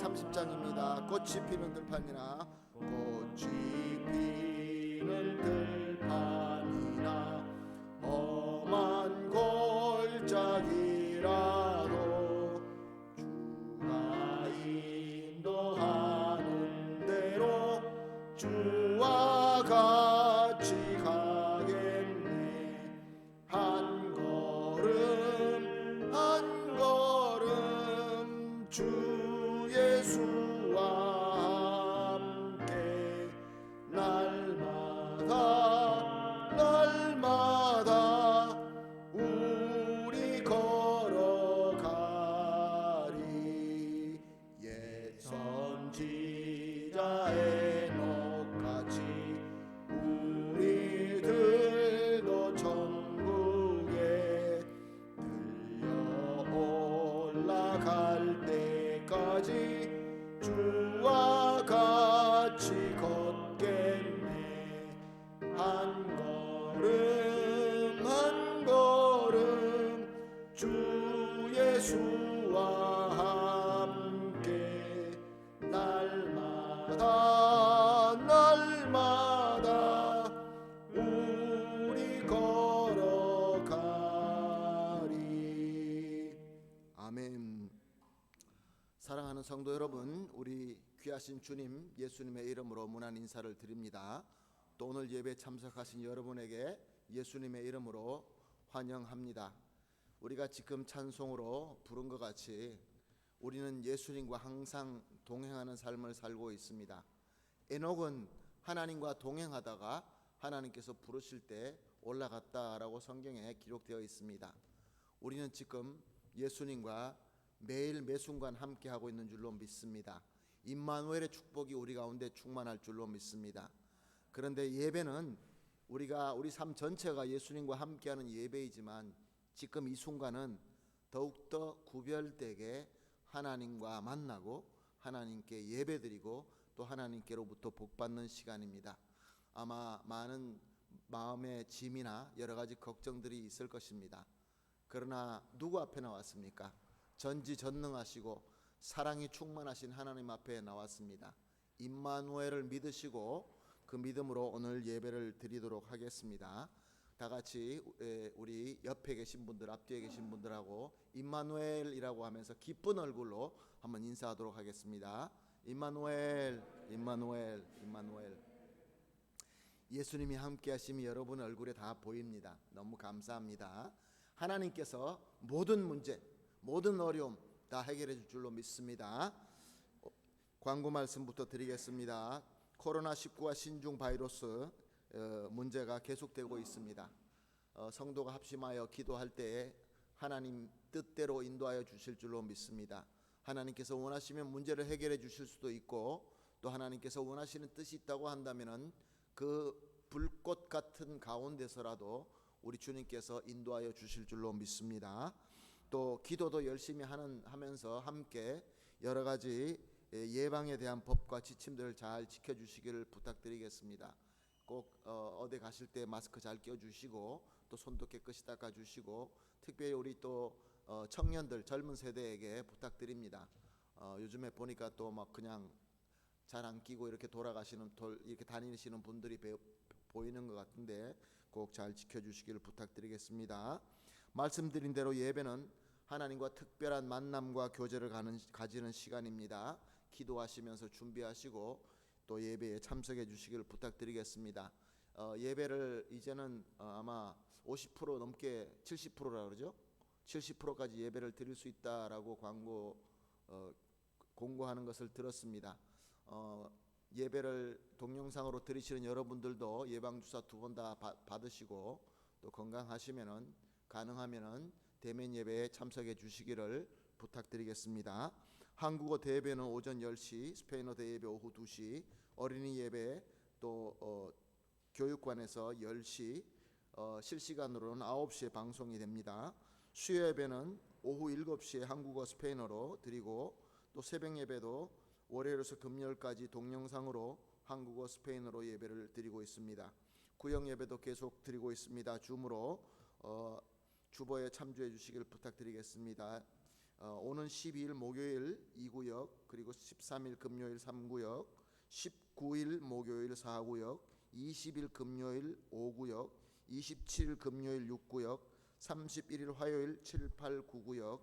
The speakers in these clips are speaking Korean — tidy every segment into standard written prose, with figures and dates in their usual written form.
30장입니다. 꽃이 피는 들판이나 꽃이 피는 들판이나 험한 골짜기라도 주가 인도하는 대로 주와 같이 가겠네. 한 걸음 한 걸음 주 예수와 함께 날마다 우리 걸어가리. 옛 선지자 에녹같이 우리들도 천국에 들려 올라갈 때까지 주와 같이 걷겠네. 한 걸음 한 걸음 주 예수와 함께 날마다 우리 걸어가리. 아멘. 사랑하는 성도 여러분, 우리 귀하신 주님 예수님의 이름으로 문안 인사를 드립니다. 또 오늘 예배에 참석하신 여러분에게 예수님의 이름으로 환영합니다. 우리가 지금 찬송으로 부른 것 같이 우리는 예수님과 항상 동행하는 삶을 살고 있습니다. 에녹은 하나님과 동행하다가 하나님께서 부르실 때 올라갔다라고 성경에 기록되어 있습니다. 우리는 지금 예수님과 매일 매순간 함께하고 있는 줄로 믿습니다. 임마누엘의 축복이 우리 가운데 충만할 줄로 믿습니다. 그런데 예배는 우리 삶 전체가 예수님과 함께하는 예배이지만 지금 이 순간은 더욱더 구별되게 하나님과 만나고 하나님께 예배드리고 또 하나님께로부터 복받는 시간입니다. 아마 많은 마음의 짐이나 여러 가지 걱정들이 있을 것입니다. 그러나 누구 앞에 나왔습니까? 전지전능하시고 사랑이 충만하신 하나님 앞에 나왔습니다. 임마누엘을 믿으시고 그 믿음으로 오늘 예배를 드리도록 하겠습니다. 다 같이 우리 옆에 계신 분들, 앞뒤에 계신 분들하고 임마누엘이라고 하면서 기쁜 얼굴로 한번 인사하도록 하겠습니다. 임마누엘, 임마누엘, 임마누엘. 예수님이 함께 하심이 여러분 얼굴에 다 보입니다. 너무 감사합니다. 하나님께서 모든 문제, 모든 어려움 다 해결해 줄 줄로 믿습니다. 광고 말씀부터 드리겠습니다. 코로나19와 신종 바이러스 문제가 계속되고 있습니다. 성도가 합심하여 기도할 때에 하나님 뜻대로 인도하여 주실 줄로 믿습니다. 하나님께서 원하시면 문제를 해결해 주실 수도 있고 또 하나님께서 원하시는 뜻이 있다고 한다면 그 불꽃 같은 가운데서라도 우리 주님께서 인도하여 주실 줄로 믿습니다. 또 기도도 열심히 하면서 함께 여러 가지 예방에 대한 법과 지침들을 잘 지켜주시기를 부탁드리겠습니다. 꼭 어디 가실 때 마스크 잘 껴주시고 또 손도 깨끗이 닦아주시고 특별히 우리 또 청년들 젊은 세대에게 부탁드립니다. 요즘에 보니까 또 막 그냥 잘 안 끼고 이렇게 이렇게 다니시는 분들이 보이는 것 같은데 꼭 잘 지켜주시기를 부탁드리겠습니다. 말씀드린 대로 예배는 하나님과 특별한 만남과 교제를 가지는 시간입니다. 기도하시면서 준비하시고 또 예배에 참석해 주시기를 부탁드리겠습니다. 예배를 이제는 아마 50% 넘게 70%라 그러죠. 70%까지 예배를 드릴 수 있다라고 공고하는 것을 들었습니다. 예배를 동영상으로 들으시는 여러분들도 예방주사 2번 다 받으시고 또 건강하시면은 가능하면은 대면 예배에 참석해 주시기를 부탁드리겠습니다. 한국어 대예배는 오전 10시, 스페인어 대예배 오후 2시, 어린이 예배 또 교육관에서 10시, 실시간으로는 9시에 방송이 됩니다. 수요 예배는 오후 7시에 한국어 스페인어로 드리고 또 새벽 예배도 월요일에서 금요일까지 동영상으로 한국어 스페인어로 예배를 드리고 있습니다. 구역 예배도 계속 드리고 있습니다. 줌으로 주보에 참조해 주시길 부탁드리겠습니다. 오는 12일 목요일 2구역 3구역, 그리고 13일 금요일 3구역, 19일 목요일 4구역, 20일 금요일 5구역, 27일 금요일 6구역, 31일 화요일 7, 8, 9구역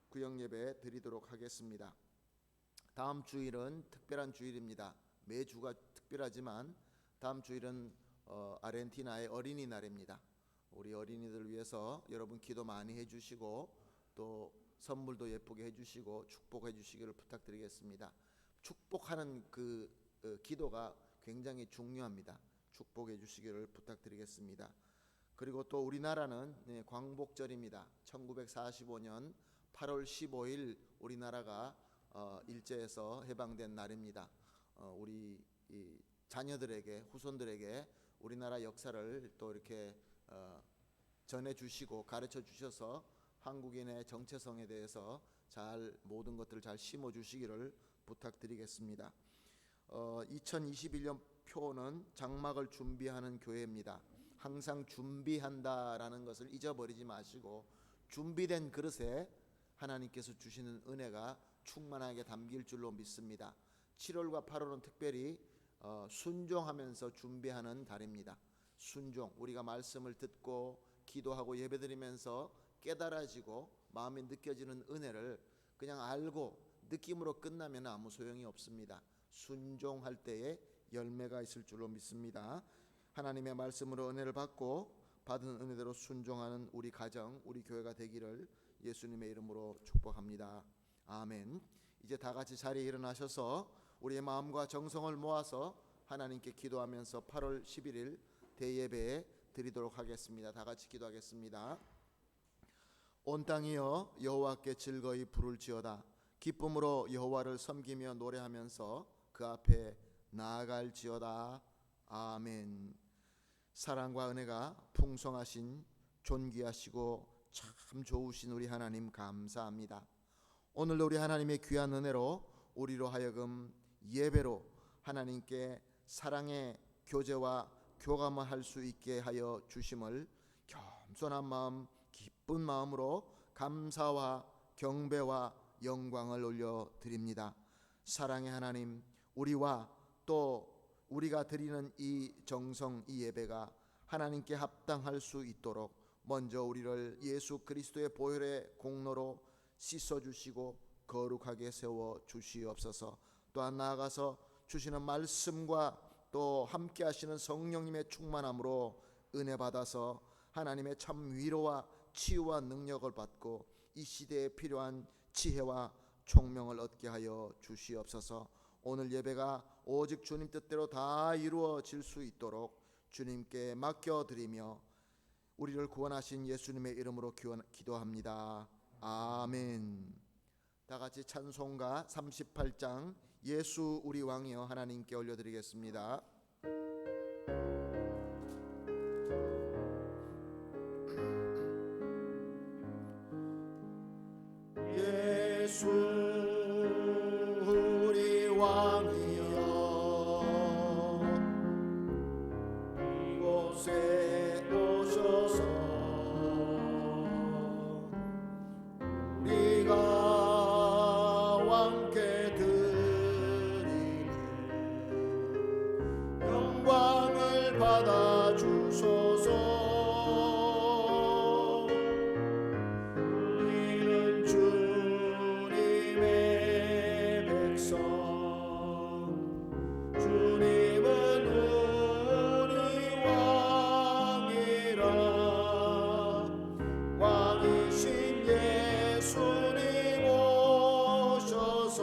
구역 예배 드리도록 하겠습니다. 다음 주일은 특별한 주일입니다. 매주가 특별하지만 다음 주일은 아르헨티나의 어린이날입니다. 우리 어린이들 위해서 여러분 기도 많이 해주시고 또 선물도 예쁘게 해주시고 축복해 주시기를 부탁드리겠습니다. 축복하는 그 기도가 굉장히 중요합니다. 축복해 주시기를 부탁드리겠습니다. 그리고 또 우리나라는 광복절입니다. 1945년 8월 15일 우리나라가 일제에서 해방된 날입니다. 우리 자녀들에게, 후손들에게 우리나라 역사를 또 이렇게 전해주시고 가르쳐 주셔서 한국인의 정체성에 대해서 잘 모든 것들을 잘 심어주시기를 부탁드리겠습니다. 2021년 표는 장막을 준비하는 교회입니다. 항상 준비한다라는 것을 잊어버리지 마시고 준비된 그릇에 하나님께서 주시는 은혜가 충만하게 담길 줄로 믿습니다. 7월과 8월은 특별히 순종하면서 준비하는 달입니다. 순종, 우리가 말씀을 듣고 기도하고 예배드리면서 깨달아지고 마음에 느껴지는 은혜를 그냥 알고 느낌으로 끝나면 아무 소용이 없습니다. 순종할 때에 열매가 있을 줄로 믿습니다. 하나님의 말씀으로 은혜를 받고 받은 은혜대로 순종하는 우리 가정, 우리 교회가 되기를 예수님의 이름으로 축복합니다. 아멘. 이제 다 같이 자리에 일어나셔서 우리의 마음과 정성을 모아서 하나님께 기도하면서 8월 11일 대예배 드리도록 하겠습니다. 다 같이 기도하겠습니다. 온 땅이여 여호와께 즐거이 부를지어다. 기쁨으로 여호와를 섬기며 노래하면서 그 앞에 나아갈지어다. 아멘. 사랑과 은혜가 풍성하신 존귀하시고 참 좋으신 우리 하나님 감사합니다. 오늘도 우리 하나님의 귀한 은혜로 우리로 하여금 예배로 하나님께 사랑의 교제와 교감을 할 수 있게 하여 주심을 겸손한 마음, 기쁜 마음으로 감사와 경배와 영광을 올려드립니다. 사랑의 하나님, 우리와 또 우리가 드리는 이 정성, 이 예배가 하나님께 합당할 수 있도록 먼저 우리를 예수 그리스도의 보혈의 공로로 씻어주시고 거룩하게 세워주시옵소서. 또한 나아가서 주시는 말씀과 또 함께 하시는 성령님의 충만함으로 은혜 받아서 하나님의 참 위로와 치유와 능력을 받고 이 시대에 필요한 지혜와 총명을 얻게 하여 주시옵소서. 오늘 예배가 오직 주님 뜻대로 다 이루어질 수 있도록 주님께 맡겨드리며 우리를 구원하신 예수님의 이름으로 기도합니다. 아멘. 다 같이 찬송가 38장 예수 우리 왕이여 하나님께 올려드리겠습니다. 예수 우리 왕이여 이곳에 오셔서 우리가 왕께 드리는 영광을 받아 주소서. 우리는 주님의 백성, 주님은 우리 왕이라. 왕이신 예수님 오셔서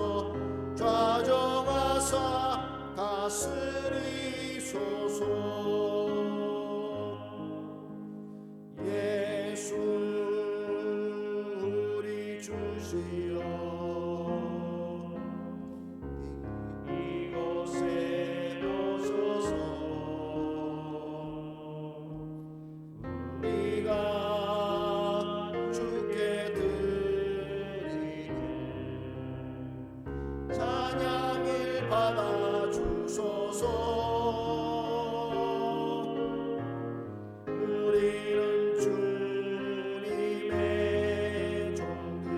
좌정하사 다스리소서. 예수 우리 주시여 이곳에 오셔서 우리가 주께 드리는 찬양을 받아 주소서. 우리는 주님의 종들,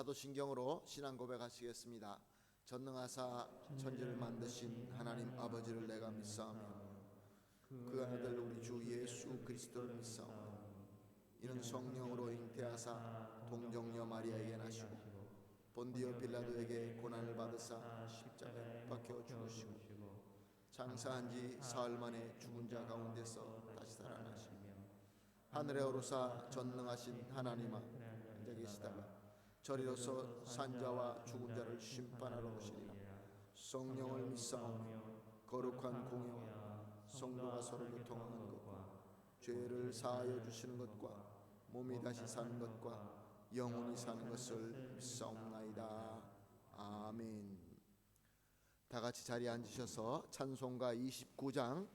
사도신경으로 신앙 고백하시겠습니다. 전능하사 천지를 만드신 하나님 아버지를 내가 믿사오며 그 아들 우리 주 예수 그리스도를 믿사오며 이는 성령으로 잉태하사 동정녀 마리아에게 나시고 본디오 빌라도에게 고난을 받으사 십자가에 못 박혀 죽으시고 장사한 지 사흘 만에 죽은 자 가운데서 다시 살아나시며 하늘에 오르사 전능하신 하나님 앉아 계시다가 저리로서 산자와 죽은 자를 심판하러 오시리라. 성령을 믿사오며 거룩한 공예와 성도가 서로 교통하는 것과 죄를 사하여 주시는 것과 몸이 다시 사는 것과 영원히 사는 것을 믿사옵나이다. 아멘. 다 같이 자리에 앉으셔서 찬송가 29장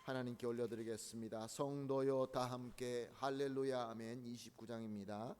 하나님께 올려드리겠습니다. 성도여 다 함께 할렐루야 아멘. 29장입니다.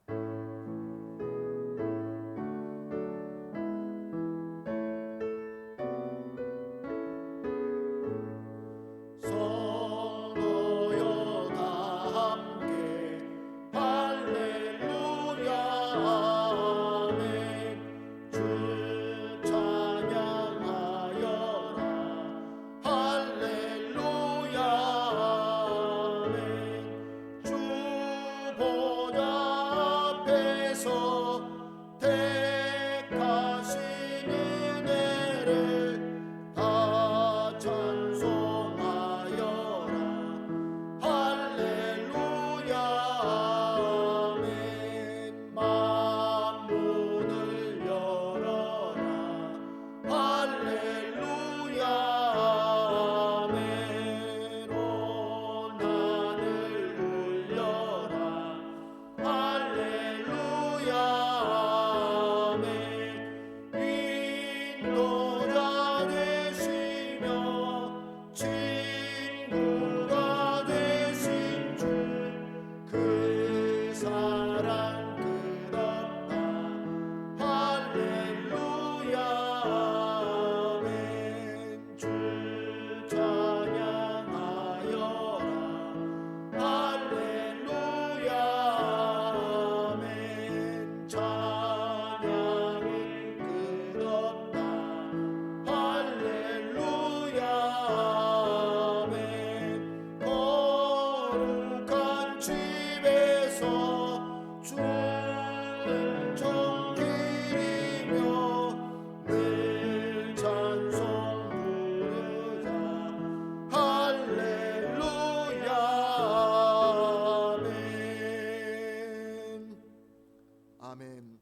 아멘.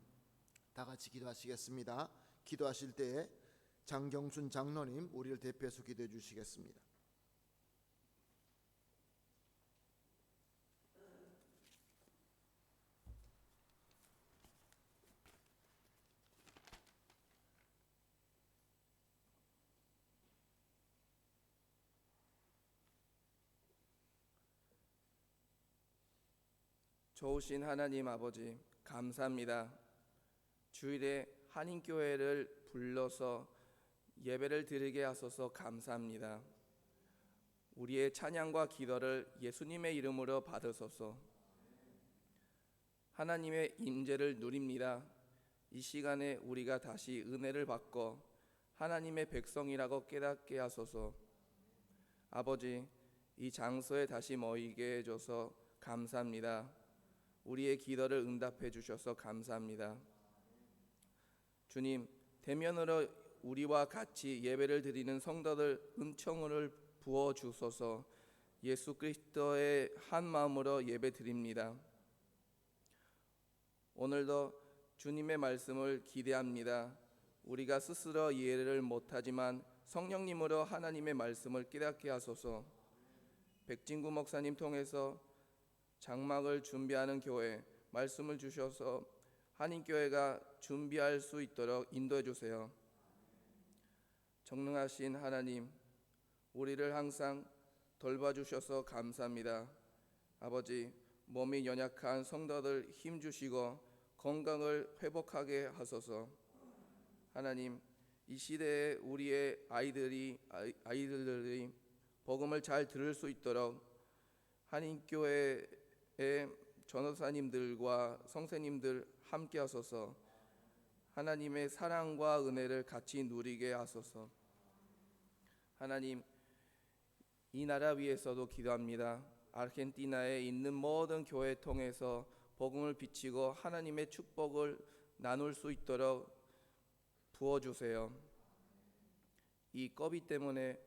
다 같이 기도하시겠습니다. 기도하실 때 장경순 장로님 우리를 대표해서 기도해 주시겠습니다. 좋으신 하나님 아버지 감사합니다. 주일에 한인교회를 불러서 예배를 드리게 하소서 감사합니다. 우리의 찬양과 기도를 예수님의 이름으로 받으소서. 하나님의 임재를 누립니다. 이 시간에 우리가 다시 은혜를 받고 하나님의 백성이라고 깨닫게 하소서. 아버지, 이 장소에 다시 모이게 해줘서 감사합니다. 우리의 기도를 응답해 주셔서 감사합니다. 주님, 대면으로 우리와 같이 예배를 드리는 성도들 은총을 부어 주소서. 예수 그리스도의 한 마음으로 예배 드립니다. 오늘도 주님의 말씀을 기대합니다. 우리가 스스로 이해를 못하지만 성령님으로 하나님의 말씀을 깨닫게 하소서. 백진구 목사님 통해서 장막을 준비하는 교회 말씀을 주셔서 한인교회가 준비할 수 있도록 인도해 주세요. 전능하신 하나님, 우리를 항상 돌봐주셔서 감사합니다. 아버지, 몸이 연약한 성도들 힘주시고 건강을 회복하게 하소서. 하나님, 이 시대에 우리의 아이들이 복음을 잘 들을 수 있도록 한인교회의 전도사님들과 성세님들 함께 하소서. 하나님의 사랑과 은혜를 같이 누리게 하소서. 하나님, 이 나라 위해서도 기도합니다. 아르헨티나에 있는 모든 교회 통해서 복음을 비치고 하나님의 축복을 나눌 수 있도록 부어주세요. 이 COVID 때문에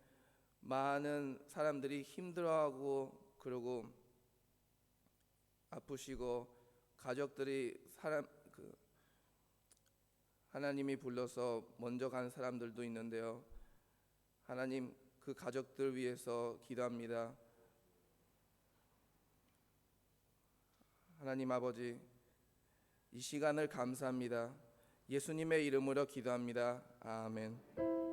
많은 사람들이 힘들어하고 그리고 아프시고 가족들이 하나님이 불러서 먼저 간 사람들도 있는데요. 하나님, 그 가족들 위해서 기도합니다. 하나님 아버지, 이 시간을 감사합니다. 예수님의 이름으로 기도합니다. 아멘.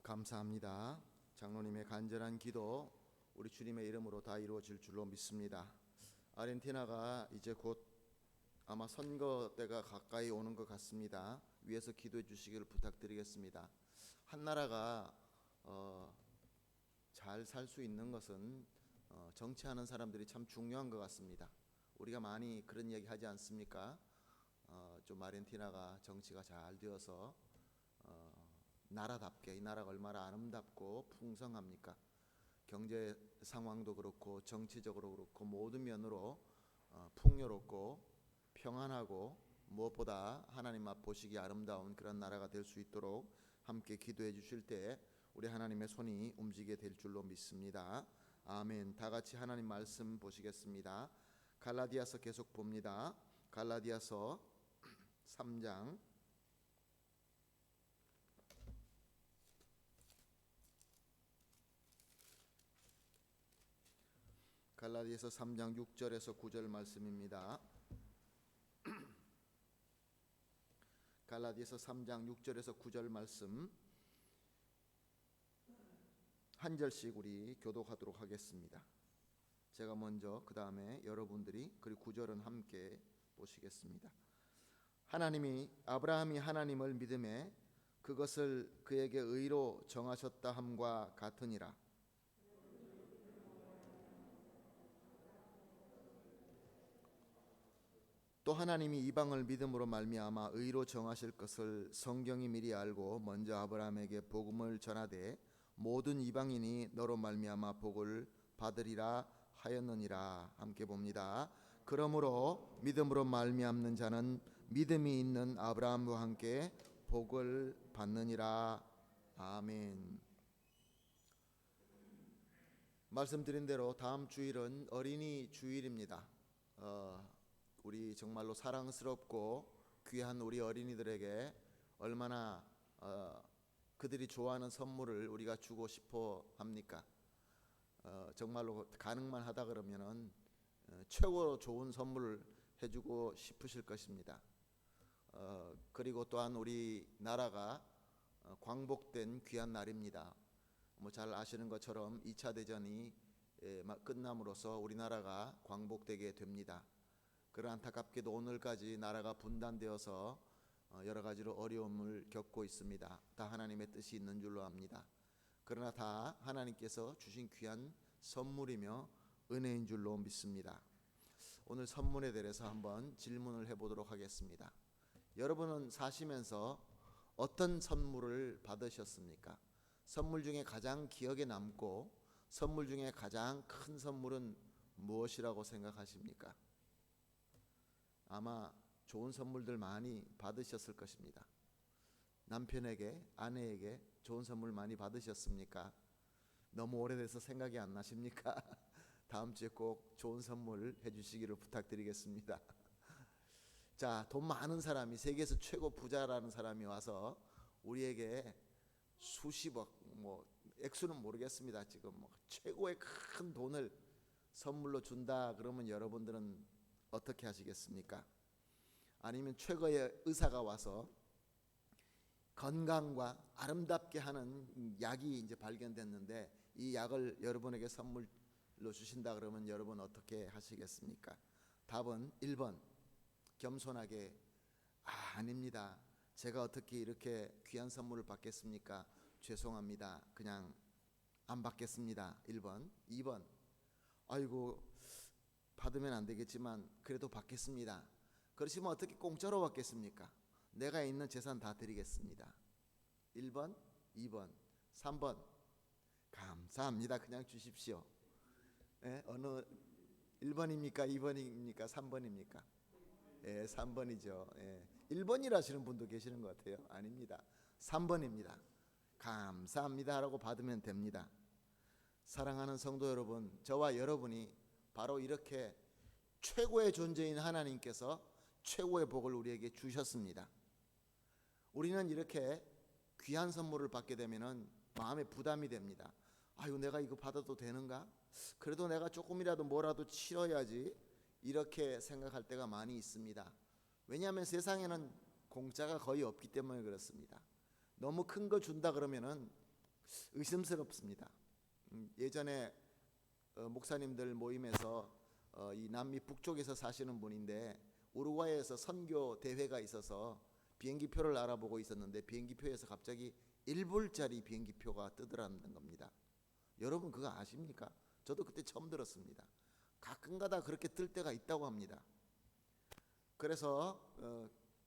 감사합니다. 장로님의 간절한 기도 우리 주님의 이름으로 다 이루어질 줄로 믿습니다. 아르헨티나가 이제 곧 아마 선거 때가 가까이 오는 것 같습니다. 위에서 기도해 주시기를 부탁드리겠습니다. 한 나라가 잘 살 수 있는 것은 정치하는 사람들이 참 중요한 것 같습니다. 우리가 많이 그런 얘기 하지 않습니까? 좀 아르헨티나가 정치가 잘 되어서 나라답게, 이 나라가 얼마나 아름답고 풍성합니까? 경제 상황도 그렇고 정치적으로 그렇고 모든 면으로 풍요롭고 평안하고 무엇보다 하나님 앞 보시기 아름다운 그런 나라가 될 수 있도록 함께 기도해 주실 때 우리 하나님의 손이 움직이게 될 줄로 믿습니다. 아멘. 다 같이 하나님 말씀 보시겠습니다. 갈라디아서 계속 봅니다. 갈라디아서 3장 갈라디아서 3장 6절에서 9절 말씀입니다. 갈라디아서 3장 6절에서 9절 말씀 한 절씩 우리 교독하도록 하겠습니다. 제가 먼저 그 다음에 여러분들이 그리고 9절은 함께 보시겠습니다. 하나님이 아브라함이 하나님을 믿음에 그것을 그에게 의로 정하셨다 함과 같으니라. 또 하나님이 이방을 믿음으로 말미암아 의로 정하실 것을 성경이 미리 알고 먼저 아브라함에게 복음을 전하되 모든 이방인이 너로 말미암아 복을 받으리라 하였느니라. 함께 봅니다. 그러므로 믿음으로 말미암는 자는 믿음이 있는 아브라함과 함께 복을 받느니라. 아멘. 말씀드린 대로 다음 주일은 어린이 주일입니다. 우리 정말로 사랑스럽고 귀한 우리 어린이들에게 얼마나 그들이 좋아하는 선물을 우리가 주고 싶어 합니까? 정말로 가능만 하다 그러면은 최고로 좋은 선물을 해주고 싶으실 것입니다. 그리고 또한 우리 나라가 광복된 귀한 날입니다. 잘 아시는 것처럼 2차 대전이 끝남으로써 우리나라가 광복되게 됩니다. 그러나 안타깝게도 오늘까지 나라가 분단되어서 여러 가지로 어려움을 겪고 있습니다. 다 하나님의 뜻이 있는 줄로 압니다. 그러나 다 하나님께서 주신 귀한 선물이며 은혜인 줄로 믿습니다. 오늘 선물에 대해서 한번 질문을 해보도록 하겠습니다. 여러분은 사시면서 어떤 선물을 받으셨습니까? 선물 중에 가장 기억에 남고 선물 중에 가장 큰 선물은 무엇이라고 생각하십니까? 아마 좋은 선물들 많이 받으셨을 것입니다. 남편에게, 아내에게 좋은 선물 많이 받으셨습니까? 너무 오래돼서 생각이 안 나십니까? 다음 주에 꼭 좋은 선물 해주시기를 부탁드리겠습니다. 자, 돈 많은 사람이 세계에서 최고 부자라는 사람이 와서 우리에게 수십억, 액수는 모르겠습니다. 지금 최고의 큰 돈을 선물로 준다 그러면 여러분들은 어떻게 하시겠습니까? 아니면 최고의 의사가 와서 건강과 아름답게 하는 약이 이제 발견됐는데 이 약을 여러분에게 선물로 주신다 그러면 여러분 어떻게 하시겠습니까? 답은 1번 겸손하게 아닙니다. 제가 어떻게 이렇게 귀한 선물을 받겠습니까? 죄송합니다. 그냥 안 받겠습니다. 1번. 2번. 아이고 받으면 안 되겠지만 그래도 받겠습니다. 그러시면 어떻게 공짜로 받겠습니까? 내가 있는 재산 다 드리겠습니다. 1번, 2번, 3번. 감사합니다. 그냥 주십시오. 어느 1번입니까? 2번입니까? 3번입니까? 3번이죠. 1번이라 하시는 분도 계시는 것 같아요. 아닙니다. 3번입니다. 감사합니다 라고 받으면 됩니다. 사랑하는 성도 여러분, 저와 여러분이 바로 이렇게 최고의 존재인 하나님께서 최고의 복을 우리에게 주셨습니다. 우리는 이렇게 귀한 선물을 받게 되면은 마음에 부담이 됩니다. 아유, 내가 이거 받아도 되는가? 그래도 내가 조금이라도 뭐라도 치러야지, 이렇게 생각할 때가 많이 있습니다. 왜냐하면 세상에는 공짜가 거의 없기 때문에 그렇습니다. 너무 큰 거 준다 그러면은 의심스럽습니다. 예전에 목사님들 모임에서 이 남미 북쪽에서 사시는 분인데 우루과이에서 선교 대회가 있어서 비행기표를 알아보고 있었는데 비행기표에서 갑자기 1불짜리 비행기표가 뜨더라는 겁니다. 여러분 그거 아십니까? 저도 그때 처음 들었습니다. 가끔가다 그렇게 뜰 때가 있다고 합니다. 그래서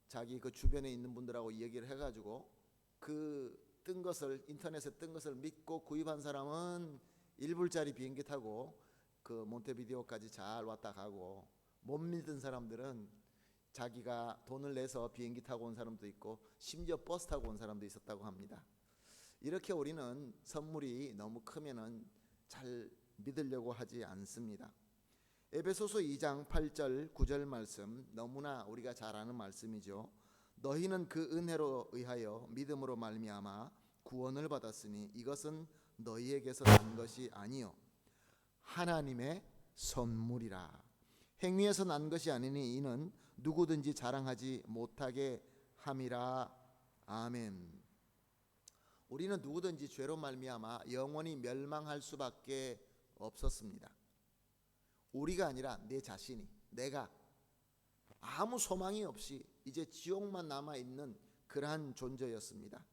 자기 그 주변에 있는 분들하고 이야기를 해가지고 그 뜬 것을, 인터넷에 뜬 것을 믿고 구입한 사람은 1불짜리 비행기 타고 그 몬테비데오까지 잘 왔다 가고, 못 믿은 사람들은 자기가 돈을 내서 비행기 타고 온 사람도 있고 심지어 버스 타고 온 사람도 있었다고 합니다. 이렇게 우리는 선물이 너무 크면은 잘 믿으려고 하지 않습니다. 에베소서 2장 8절 9절 말씀, 너무나 우리가 잘 아는 말씀이죠. 너희는 그 은혜로 의하여 믿음으로 말미암아 구원을 받았으니 이것은 너희에게서 난 것이 아니요 하나님의 선물이라. 행위에서 난 것이 아니니 이는 누구든지 자랑하지 못하게 함이라. 아멘. 우리는 누구든지 죄로 말미암아 영원히 멸망할 수밖에 없었습니다. 우리가 아니라 내 자신이, 내가 아무 소망이 없이 이제 지옥만 남아있는 그러한 존재였습니다.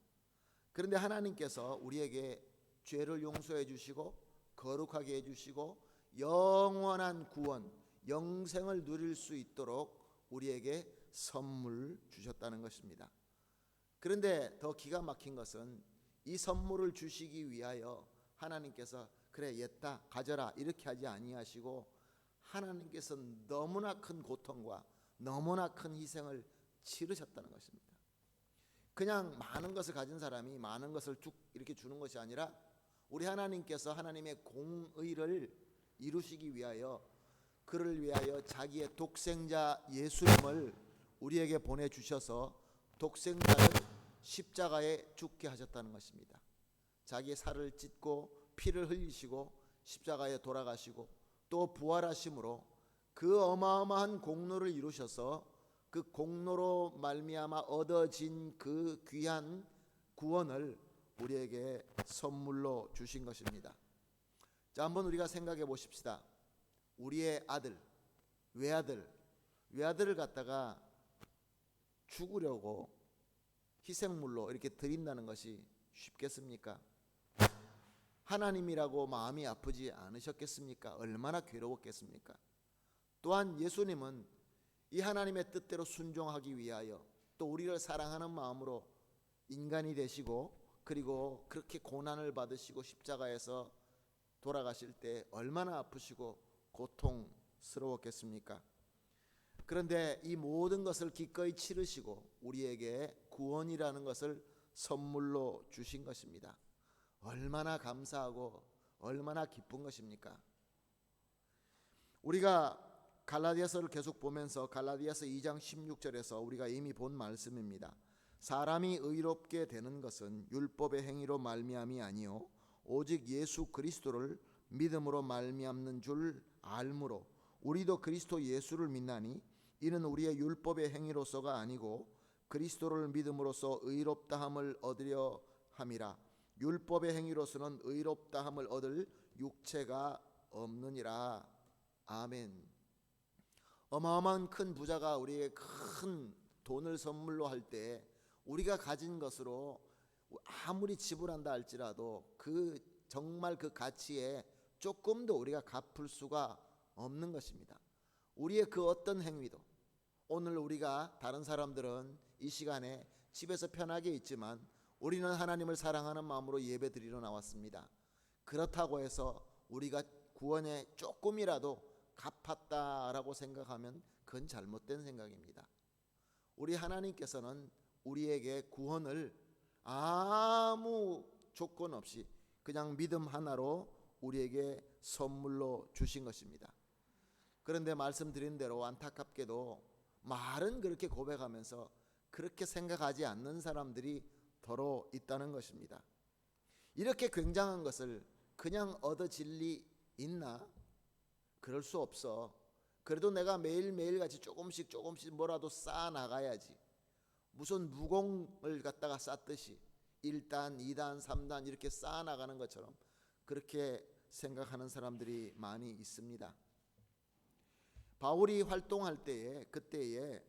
그런데 하나님께서 우리에게 죄를 용서해 주시고 거룩하게 해주시고 영원한 구원, 영생을 누릴 수 있도록 우리에게 선물 주셨다는 것입니다. 그런데 더 기가 막힌 것은 이 선물을 주시기 위하여 하나님께서 그래 옛다 가져라 이렇게 하지 아니하시고 하나님께서 너무나 큰 고통과 너무나 큰 희생을 치르셨다는 것입니다. 그냥 많은 것을 가진 사람이 많은 것을 쭉 이렇게 주는 것이 아니라 우리 하나님께서 하나님의 공의를 이루시기 위하여 그를 위하여 자기의 독생자 예수님을 우리에게 보내주셔서 독생자를 십자가에 죽게 하셨다는 것입니다. 자기의 살을 찢고 피를 흘리시고 십자가에 돌아가시고 또 부활하심으로 그 어마어마한 공로를 이루셔서 그 공로로 말미암아 얻어진 그 귀한 구원을 우리에게 선물로 주신 것입니다. 자, 한번 우리가 생각해 보십시다. 우리의 아들, 외아들을 갖다가 죽으려고 희생물로 이렇게 드린다는 것이 쉽겠습니까? 하나님이라고 마음이 아프지 않으셨겠습니까? 얼마나 괴로웠겠습니까? 또한 예수님은 이 하나님의 뜻대로 순종하기 위하여 또 우리를 사랑하는 마음으로 인간이 되시고 그리고 그렇게 고난을 받으시고 십자가에서 돌아가실 때 얼마나 아프시고 고통스러웠겠습니까? 그런데 이 모든 것을 기꺼이 치르시고 우리에게 구원이라는 것을 선물로 주신 것입니다. 얼마나 감사하고 얼마나 기쁜 것입니까? 우리가 갈라디아서를 계속 보면서 갈라디아서 2장 16절에서 우리가 이미 본 말씀입니다. 사람이 의롭게 되는 것은 율법의 행위로 말미암이 아니요 오직 예수 그리스도를 믿음으로 말미암는 줄 알므로 우리도 그리스도 예수를 믿나니 이는 우리의 율법의 행위로서가 아니고 그리스도를 믿음으로써 의롭다함을 얻으려 함이라. 율법의 행위로서는 의롭다함을 얻을 육체가 없느니라. 아멘. 어마어마한 큰 부자가 우리에게 큰 돈을 선물로 할 때 우리가 가진 것으로 아무리 지불한다 할지라도 그 정말 그 가치에 조금도 우리가 갚을 수가 없는 것입니다. 우리의 그 어떤 행위도, 오늘 우리가 다른 사람들은 이 시간에 집에서 편하게 있지만 우리는 하나님을 사랑하는 마음으로 예배 드리러 나왔습니다. 그렇다고 해서 우리가 구원에 조금이라도 갚았다라고 생각하면 그건 잘못된 생각입니다. 우리 하나님께서는 우리에게 구원을 아무 조건 없이 그냥 믿음 하나로 우리에게 선물로 주신 것입니다. 그런데 말씀드린 대로 안타깝게도 말은 그렇게 고백하면서 그렇게 생각하지 않는 사람들이 더러 있다는 것입니다. 이렇게 굉장한 것을 그냥 얻어질 리 있나? 그럴 수 없어. 그래도 내가 매일매일 같이 조금씩 뭐라도 쌓아 나가야지. 무슨 무공을 갖다가 쌓듯이 1단, 2단, 3단 이렇게 쌓아 나가는 것처럼 그렇게 생각하는 사람들이 많이 있습니다. 바울이 활동할 때에 그때에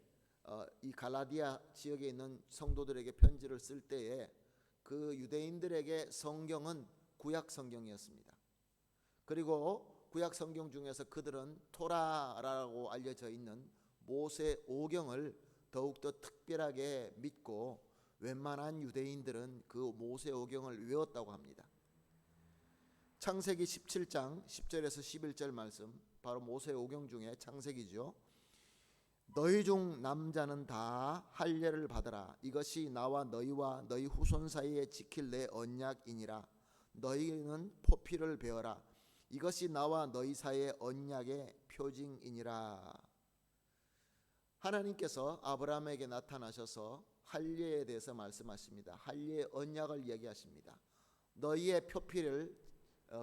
이 갈라디아 지역에 있는 성도들에게 편지를 쓸 때에 그 유대인들에게 성경은 구약 성경이었습니다. 그리고 구약 성경 중에서 그들은 토라라고 알려져 있는 모세 오경을 더욱더 특별하게 믿고 웬만한 유대인들은 그 모세 오경을 외웠다고 합니다. 창세기 17장 10절에서 11절 말씀, 바로 모세 오경 중에 창세기죠. 너희 중 남자는 다 할례를 받으라. 이것이 나와 너희와 너희 후손 사이에 지킬 내 언약이니라. 너희는 포피를 베어라. 이것이 나와 너희 사이의 언약의 표징이니라. 하나님께서 아브라함에게 나타나셔서 할례에 대해서 말씀하십니다. 할례의 언약을 이야기하십니다. 너희의 표피를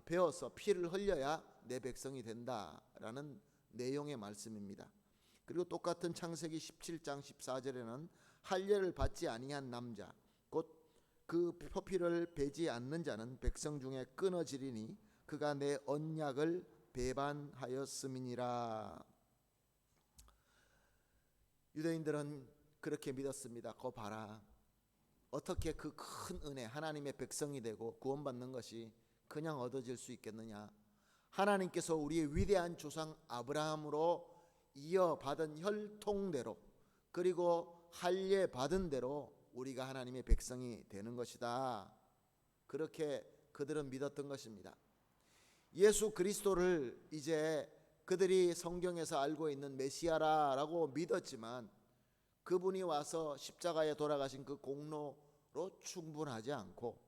베어서 피를 흘려야 내 백성이 된다라는 내용의 말씀입니다. 그리고 똑같은 창세기 17장 14절에는 할례를 받지 아니한 남자 곧 그 표피를 베지 않는 자는 백성 중에 끊어지리니 그가 내 언약을 배반하였음이니라. 유대인들은 그렇게 믿었습니다. 거 봐라. 어떻게 그 큰 은혜, 하나님의 백성이 되고 구원받는 것이 그냥 얻어질 수 있겠느냐. 하나님께서 우리의 위대한 조상 아브라함으로 이어받은 혈통대로 그리고 할례 받은 대로 우리가 하나님의 백성이 되는 것이다. 그렇게 그들은 믿었던 것입니다. 예수 그리스도를 이제 그들이 성경에서 알고 있는 메시아라고 믿었지만 그분이 와서 십자가에 돌아가신 그 공로로 충분하지 않고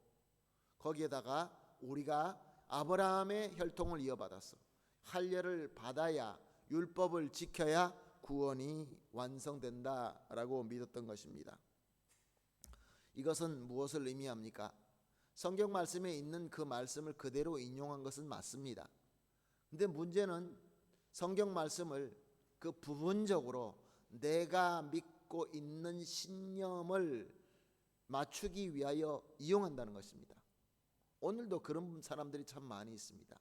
거기에다가 우리가 아브라함의 혈통을 이어받았어. 할례를 받아야, 율법을 지켜야 구원이 완성된다라고 믿었던 것입니다. 이것은 무엇을 의미합니까? 성경 말씀에 있는 그 말씀을 그대로 인용한 것은 맞습니다. 근데 문제는 성경 말씀을 그 부분적으로 내가 믿고 있는 신념을 맞추기 위하여 이용한다는 것입니다. 오늘도 그런 사람들이 참 많이 있습니다.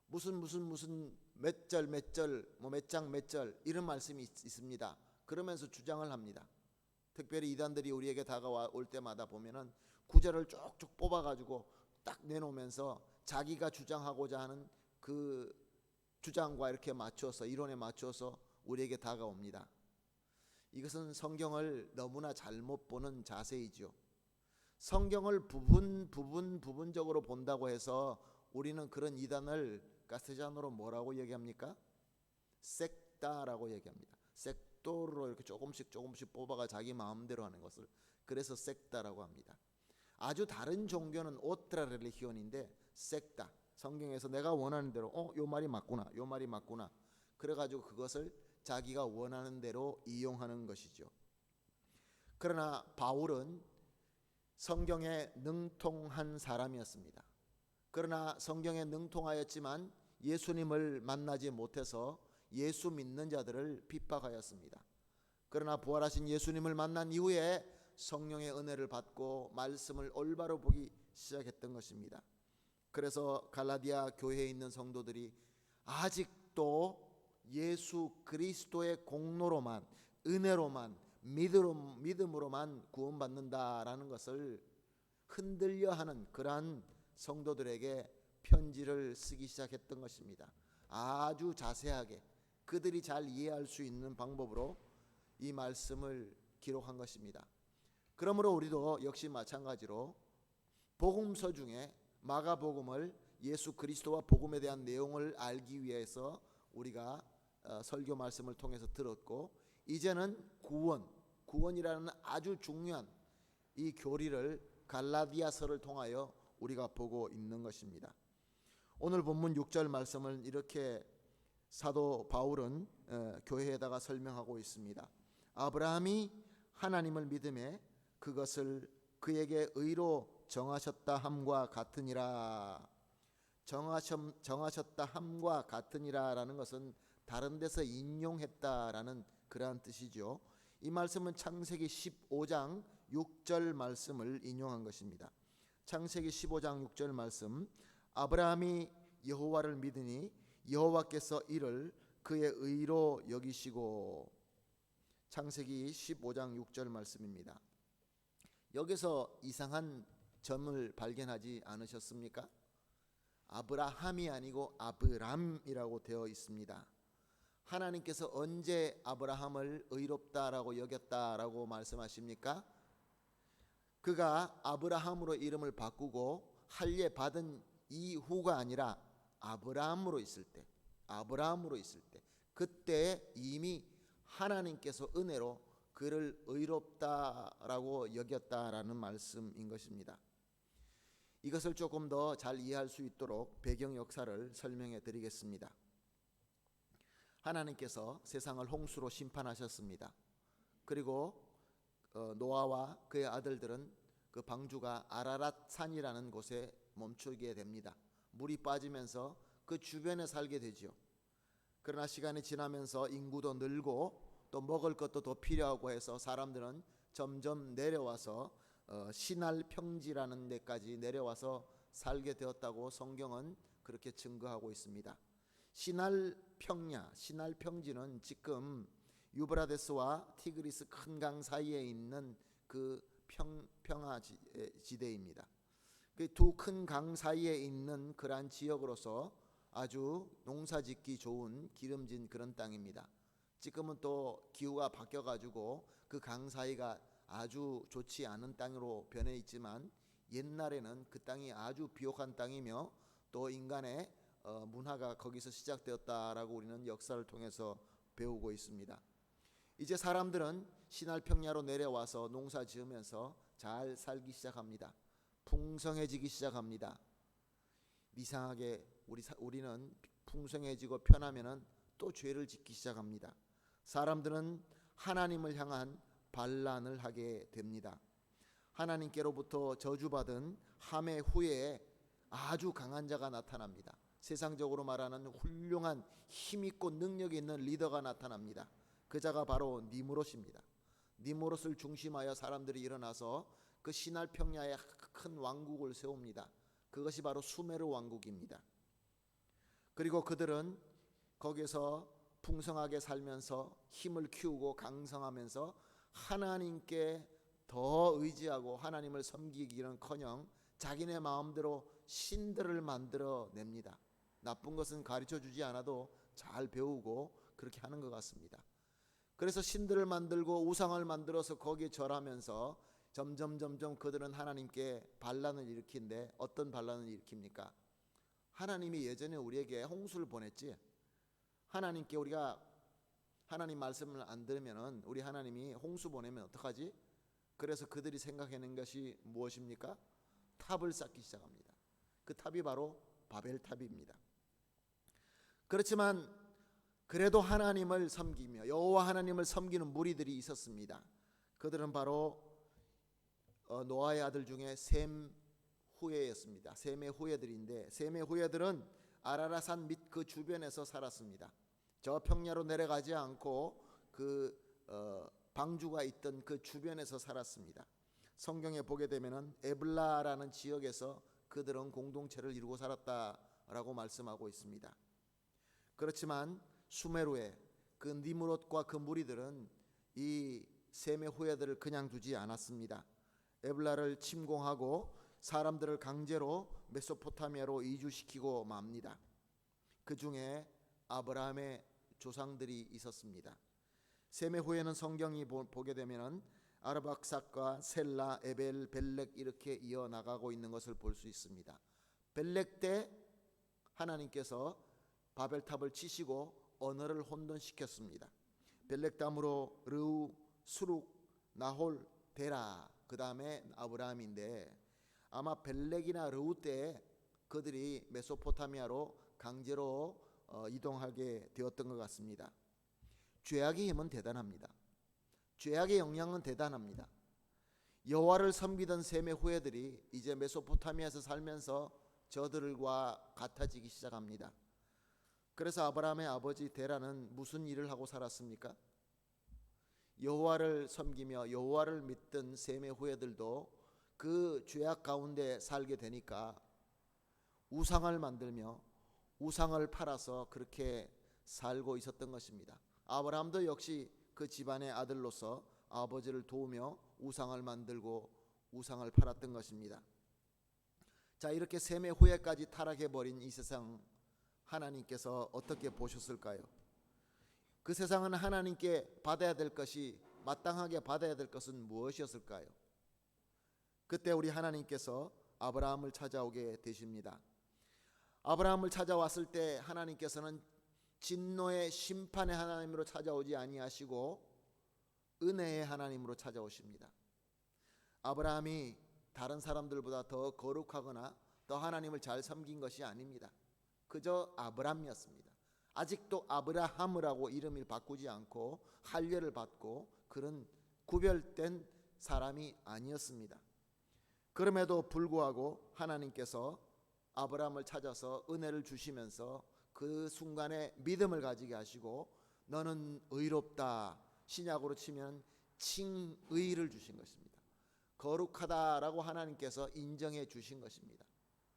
무슨 몇 절 몇 장 몇 절 이런 말씀이 있습니다. 그러면서 주장을 합니다. 특별히 이단들이 우리에게 다가올 때마다 보면은 구절을 쭉쭉 뽑아가지고 딱 내놓으면서 자기가 주장하고자 하는 그 주장과 이렇게 맞춰서 이론에 맞춰서 우리에게 다가옵니다. 이것은 성경을 너무나 잘못 보는 자세이죠. 성경을 부분적으로 본다고 해서 우리는 그런 이단을 가스잔어로 뭐라고 얘기합니까? 섹다라고 얘기합니다. 섹도로 이렇게 조금씩 뽑아가 자기 마음대로 하는 것을 그래서 섹다라고 합니다. 아주 다른 종교는 오트라 렐리히온인데 섹다, 성경에서 내가 원하는 대로 요 말이 맞구나, 요 말이 맞구나 그래가지고 그것을 자기가 원하는 대로 이용하는 것이죠. 그러나 바울은 성경에 능통한 사람이었습니다. 그러나 성경에 능통하였지만 예수님을 만나지 못해서 예수 믿는 자들을 핍박하였습니다. 그러나 부활하신 예수님을 만난 이후에 성령의 은혜를 받고 말씀을 올바로 보기 시작했던 것입니다. 그래서 갈라디아 교회에 있는 성도들이 아직도 예수 그리스도의 공로로만, 은혜로만, 믿음으로만 구원받는다라는 것을 흔들려 하는 그러한 성도들에게 편지를 쓰기 시작했던 것입니다. 아주 자세하게 그들이 잘 이해할 수 있는 방법으로 이 말씀을 기록한 것입니다. 그러므로 우리도 역시 마찬가지로 복음서 중에 마가복음을 예수 그리스도와 복음에 대한 내용을 알기 위해서 우리가 설교 말씀을 통해서 들었고, 이제는 구원이라는 아주 중요한 이 교리를 갈라디아서를 통하여 우리가 보고 있는 것입니다. 오늘 본문 6절 말씀을 이렇게 사도 바울은 교회에다가 설명하고 있습니다. 아브라함이 하나님을 믿음에 그것을 그에게 의로 정하셨다 함과 같으니라. 정하셨다 함과 같으니라라는 것은 다른 데서 인용했다라는 그러한 뜻이죠. 이 말씀은 창세기 15장 6절 말씀을 인용한 것입니다. 창세기 15장 6절 말씀, 아브라함이 여호와를 믿으니 여호와께서 이를 그의 의로 여기시고. 창세기 15장 6절 말씀입니다. 여기서 이상한 점을 발견하지 않으셨습니까? 아브라함이 아니고 아브람이라고 되어 있습니다. 하나님께서 언제 아브라함을 의롭다라고 여겼다라고 말씀하십니까? 그가 아브라함으로 이름을 바꾸고 할례 받은 이후가 아니라 아브라함으로 있을 때, 그때 이미 하나님께서 은혜로 그를 의롭다라고 여겼다라는 말씀인 것입니다. 이것을 조금 더 잘 이해할 수 있도록 배경 역사를 설명해 드리겠습니다. 하나님께서 세상을 홍수로 심판하셨습니다. 그리고 노아와 그의 아들들은 그 방주가 아라랏 산이라는 곳에 멈추게 됩니다. 물이 빠지면서 그 주변에 살게 되죠. 그러나 시간이 지나면서 인구도 늘고 또 먹을 것도 더 필요하고 해서 사람들은 점점 내려와서 시날 평지라는 데까지 내려와서 살게 되었다고 성경은 그렇게 증거하고 있습니다. 시날 평지는 지금 유브라데스와 티그리스 큰 강 사이에 있는 그 평화 지대입니다. 그 두 큰 강 사이에 있는 그러한 지역으로서 아주 농사짓기 좋은 기름진 그런 땅입니다. 지금은 또 기후가 바뀌어가지고 그 강 사이가 아주 좋지 않은 땅으로 변해 있지만, 옛날에는 그 땅이 아주 비옥한 땅이며 또 인간의 문화가 거기서 시작되었다라고 우리는 역사를 통해서 배우고 있습니다. 이제 사람들은 시날 평야로 내려와서 농사 지으면서 잘 살기 시작합니다. 풍성해지기 시작합니다. 이상하게 우리는 풍성해지고 편하면은 또 죄를 짓기 시작합니다. 사람들은 하나님을 향한 반란을 하게 됩니다. 하나님께로부터 저주받은 함의 후에 아주 강한 자가 나타납니다. 세상적으로 말하는 훌륭한 힘있고 능력이 있는 리더가 나타납니다. 그 자가 바로 니므롯입니다. 니므롯을 중심하여 사람들이 일어나서 그 시날 평야에 큰 왕국을 세웁니다. 그것이 바로 수메르 왕국입니다. 그리고 그들은 거기서 풍성하게 살면서 힘을 키우고 강성하면서 하나님께 더 의지하고 하나님을 섬기기는커녕 자기네 마음대로 신들을 만들어 냅니다. 나쁜 것은 가르쳐 주지 않아도 잘 배우고 그렇게 하는 것 같습니다. 그래서 신들을 만들고 우상을 만들어서 거기에 절하면서 점점 그들은 하나님께 반란을 일으키는데, 어떤 반란을 일으킵니까? 하나님이 예전에 우리에게 홍수를 보냈지. 하나님께 우리가 하나님 말씀을 안 들으면은 우리 하나님이 홍수 보내면 어떡하지? 그래서 그들이 생각하는 것이 무엇입니까? 탑을 쌓기 시작합니다. 그 탑이 바로 바벨탑입니다. 그렇지만 그래도 하나님을 섬기며 여호와 하나님을 섬기는 무리들이 있었습니다. 그들은 바로 노아의 아들 중에 셈 후예였습니다. 셈의 후예들인데, 셈의 후예들은 아라라산 및 그 주변에서 살았습니다. 저 평야로 내려가지 않고 그 방주가 있던 그 주변에서 살았습니다. 성경에 보게 되면은 에블라라는 지역에서 그들은 공동체를 이루고 살았다라고 말씀하고 있습니다. 그렇지만 수메르에 그 니므롯과 그 무리들은 이 셈의 후예들을 그냥 두지 않았습니다. 에블라를 침공하고 사람들을 강제로 메소포타미아로 이주시키고 맙니다. 그 중에 아브라함의 조상들이 있었습니다. 셈의 후예는 성경이 보게 되면은 아르박삭과 셀라, 에벨, 벨렉 이렇게 이어나가고 있는 것을 볼 수 있습니다. 벨렉 때 하나님께서 바벨탑을 치시고 언어를 혼돈시켰습니다. 벨렉 다음으로 르우, 수룩, 나홀, 데라, 그 다음에 아브라함인데 아마 벨렉이나 르우 때 그들이 메소포타미아로 강제로 이동하게 되었던 것 같습니다. 죄악의 힘은 대단합니다. 죄악의 영향은 대단합니다. 여호와를 섬기던 셈의 후예들이 이제 메소포타미아에서 살면서 저들과 같아지기 시작합니다. 그래서 아브라함의 아버지 데라는 무슨 일을 하고 살았습니까? 여호와를 섬기며 여호와를 믿던 셈의 후예들도 그 죄악 가운데 살게 되니까 우상을 만들며 우상을 팔아서 그렇게 살고 있었던 것입니다. 아브라함도 역시 그 집안의 아들로서 아버지를 도우며 우상을 만들고 우상을 팔았던 것입니다. 자, 이렇게 셈의 후예까지 타락해버린 이 세상 하나님께서 어떻게 보셨을까요? 그 세상은 하나님께 받아야 될 것이, 마땅하게 받아야 될 것은 무엇이었을까요? 그때 우리 하나님께서 아브라함을 찾아오게 되십니다. 아브라함을 찾아왔을 때 하나님께서는 진노의 심판의 하나님으로 찾아오지 아니하시고 은혜의 하나님으로 찾아오십니다. 아브라함이 다른 사람들보다 더 거룩하거나 더 하나님을 잘 섬긴 것이 아닙니다. 그저 아브람이었습니다. 아직도 아브라함이라고 이름을 바꾸지 않고 할례를 받고 그런 구별된 사람이 아니었습니다. 그럼에도 불구하고 하나님께서 아브라함을 찾아서 은혜를 주시면서 그 순간에 믿음을 가지게 하시고 너는 의롭다, 신약으로 치면 칭의를 주신 것입니다. 거룩하다라고 하나님께서 인정해 주신 것입니다.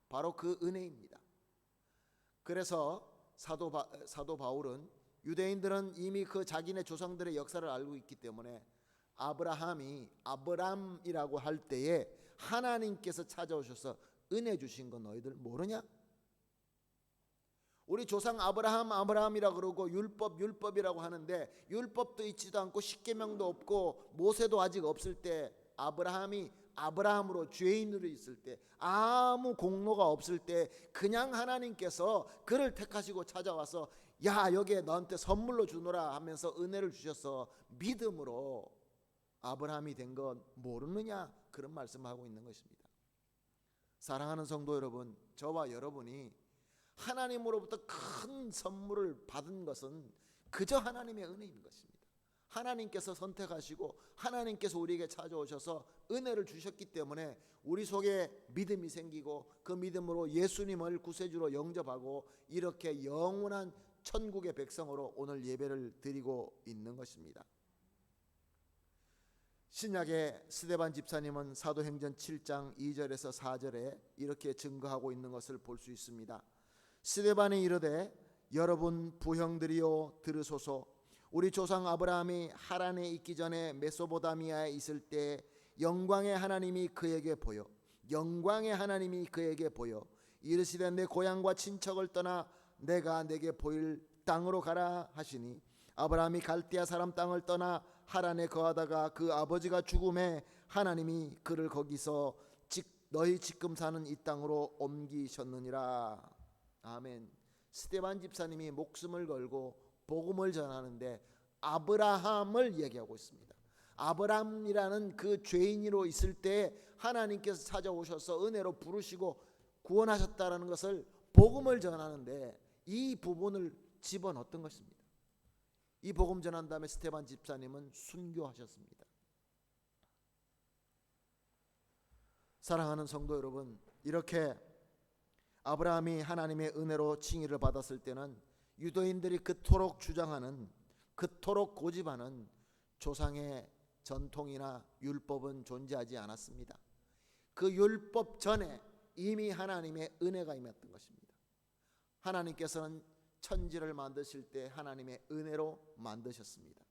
바로 그 은혜입니다. 그래서 사도 바울은 유대인들은 이미 그 자기네 조상들의 역사를 알고 있기 때문에 아브라함이 아브람이라고 할 때에 하나님께서 찾아오셔서 은혜 주신 건 너희들 모르냐? 우리 조상 아브라함이라 그러고 율법이라고 하는데 율법도 있지도 않고 십계명도 없고 모세도 아직 없을 때 아브라함이 아브라함으로 죄인으로 있을 때 아무 공로가 없을 때 그냥 하나님께서 그를 택하시고 찾아와서 야 여기에 너한테 선물로 주노라 하면서 은혜를 주셔서 믿음으로 아브라함이 된 건 모르느냐, 그런 말씀하고 있는 것입니다. 사랑하는 성도 여러분, 저와 여러분이 하나님으로부터 큰 선물을 받은 것은 그저 하나님의 은혜인 것입니다. 하나님께서 선택하시고 하나님께서 우리에게 찾아오셔서 은혜를 주셨기 때문에 우리 속에 믿음이 생기고 그 믿음으로 예수님을 구세주로 영접하고 이렇게 영원한 천국의 백성으로 오늘 예배를 드리고 있는 것입니다. 신약의 스데반 집사님은 사도행전 7장 2절에서 4절에 이렇게 증거하고 있는 것을 볼 수 있습니다. 스데반이 이르되 여러분 부형들이여 들으소서. 우리 조상 아브라함이 하란에 있기 전에 메소포타미아에 있을 때 영광의 하나님이 그에게 보여 이르시되 내 고향과 친척을 떠나 내가 내게 보일 땅으로 가라 하시니 아브라함이 갈대아 사람 땅을 떠나 하란에 거하다가 그 아버지가 죽음에 하나님이 그를 거기서 너희 지금 사는 이 땅으로 옮기셨느니라. 아멘. 스데반 집사님이 목숨을 걸고 복음을 전하는데 아브라함을 얘기하고 있습니다. 아브라함이라는 그 죄인으로 있을 때 하나님께서 찾아오셔서 은혜로 부르시고 구원하셨다는 것을 복음을 전하는데 이 부분을 집어넣었던 것입니다. 이 복음 전한 다음에 스데반 집사님은 순교하셨습니다. 사랑하는 성도 여러분, 이렇게 아브라함이 하나님의 은혜로 칭의를 받았을 때는 유대인들이 그토록 주장하는, 그토록 고집하는 조상의 전통이나 율법은 존재하지 않았습니다. 그 율법 전에 이미 하나님의 은혜가 임했던 것입니다. 하나님께서는 천지를 만드실 때 하나님의 은혜로 만드셨습니다.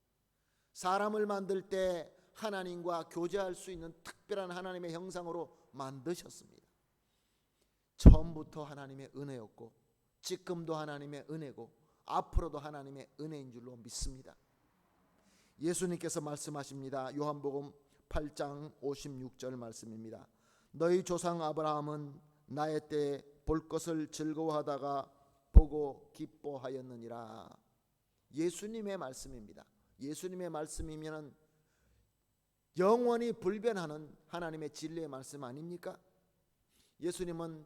사람을 만들 때 하나님과 교제할 수 있는 특별한 하나님의 형상으로 만드셨습니다. 처음부터 하나님의 은혜였고 지금도 하나님의 은혜고 앞으로도 하나님의 은혜인 줄로 믿습니다. 예수님께서 말씀하십니다. 요한복음 8장 56절 말씀입니다. 너희 조상 아브라함은 나의 때에 볼 것을 즐거워하다가 보고 기뻐하였느니라. 예수님의 말씀입니다. 예수님의 말씀이면 영원히 불변하는 하나님의 진리의 말씀 아닙니까? 예수님은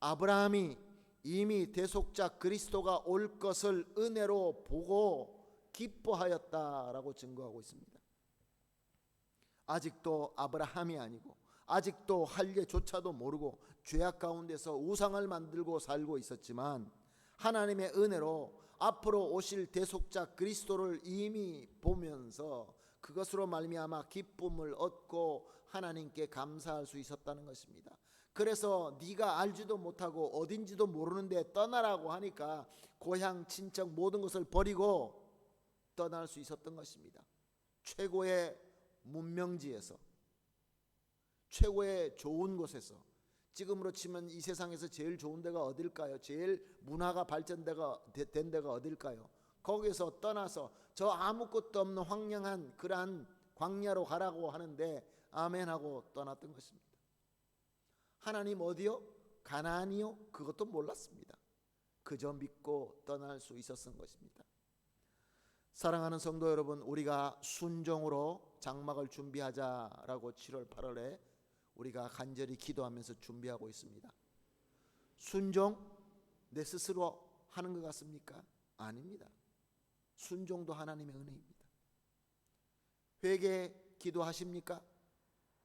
아브라함이 이미 대속자 그리스도가 올 것을 은혜로 보고 기뻐하였다라고 증거하고 있습니다. 아직도 아브라함이 아니고 아직도 할례조차도 모르고 죄악 가운데서 우상을 만들고 살고 있었지만 하나님의 은혜로 앞으로 오실 대속자 그리스도를 이미 보면서 그것으로 말미암아 기쁨을 얻고 하나님께 감사할 수 있었다는 것입니다. 그래서 네가 알지도 못하고 어딘지도 모르는데 떠나라고 하니까 고향 친척 모든 것을 버리고 떠날 수 있었던 것입니다. 최고의 문명지에서, 최고의 좋은 곳에서, 지금으로 치면 이 세상에서 제일 좋은 데가 어딜까요? 제일 문화가 발전된 데가 어딜까요? 거기서 떠나서 저 아무것도 없는 황량한 그러한 광야로 가라고 하는데 아멘 하고 떠났던 것입니다. 하나님 어디요? 가나안이요? 그것도 몰랐습니다. 그저 믿고 떠날 수 있었던 것입니다. 사랑하는 성도 여러분, 우리가 순종으로 장막을 준비하자라고 7월 8월에 우리가 간절히 기도하면서 준비하고 있습니다. 순종 내 스스로 하는 것 같습니까? 아닙니다. 순종도 하나님의 은혜입니다. 회개 기도하십니까?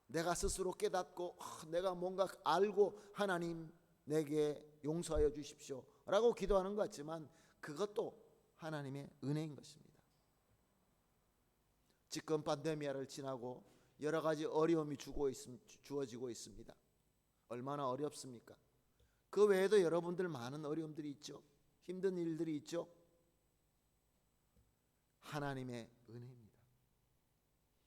내가 스스로 깨닫고 내가 뭔가 알고 하나님 내게 용서하여 주십시오 라고 기도하는 것 같지만 그것도 하나님의 은혜인 것입니다. 지금 팬데미아를 지나고 여러 가지 어려움이 주어지고 있습니다. 얼마나 어렵습니까? 그 외에도 여러분들 많은 어려움들이 있죠. 힘든 일들이 있죠. 하나님의 은혜입니다.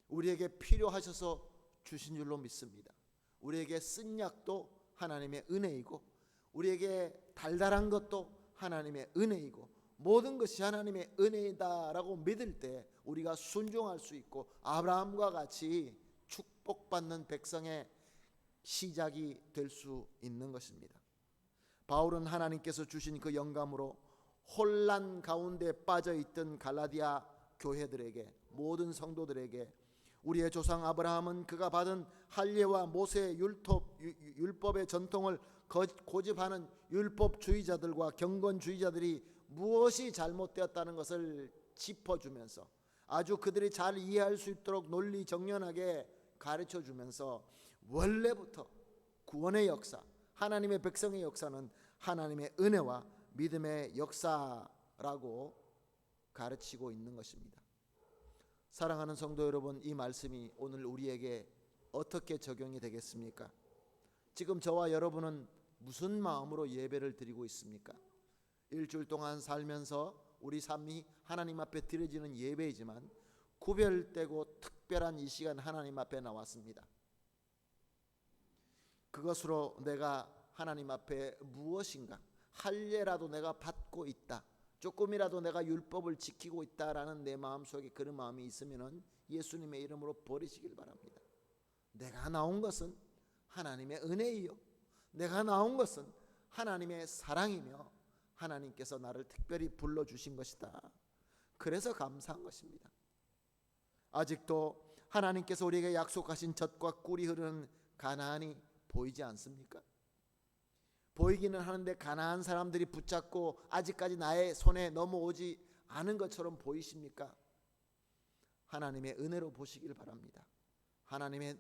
우리에게 필요하셔서 주신 줄로 믿습니다. 우리에게 쓴 약도 하나님의 은혜이고 우리에게 달달한 것도 하나님의 은혜이고 모든 것이 하나님의 은혜이다라고 믿을 때 우리가 순종할 수 있고 아브라함과 같이 축복받는 백성의 시작이 될 수 있는 것입니다. 바울은 하나님께서 주신 그 영감으로 혼란 가운데 빠져있던 갈라디아 교회들에게, 모든 성도들에게 우리의 조상 아브라함은 그가 받은 할례와 모세의 율법의 전통을 고집하는 율법주의자들과 경건주의자들이 무엇이 잘못되었다는 것을 짚어주면서 아주 그들이 잘 이해할 수 있도록 논리 정연하게 가르쳐주면서 원래부터 구원의 역사, 하나님의 백성의 역사는 하나님의 은혜와 믿음의 역사라고 가르치고 있는 것입니다. 사랑하는 성도 여러분, 이 말씀이 오늘 우리에게 어떻게 적용이 되겠습니까? 지금 저와 여러분은 무슨 마음으로 예배를 드리고 있습니까? 일주일 동안 살면서 우리 삶이 하나님 앞에 드려지는 예배이지만 구별되고 특별한 이 시간 하나님 앞에 나왔습니다. 그것으로 내가 하나님 앞에 무엇인가 할례라도 내가 받고 있다, 조금이라도 내가 율법을 지키고 있다라는 내 마음속에 그런 마음이 있으면 예수님의 이름으로 버리시길 바랍니다. 내가 나온 것은 하나님의 은혜이요, 내가 나온 것은 하나님의 사랑이며 하나님께서 나를 특별히 불러주신 것이다. 그래서 감사한 것입니다. 아직도 하나님께서 우리에게 약속하신 젖과 꿀이 흐르는 가나안이 보이지 않습니까? 보이기는 하는데 가나안 사람들이 붙잡고 아직까지 나의 손에 넘어오지 않은 것처럼 보이십니까? 하나님의 은혜로 보시길 바랍니다. 하나님의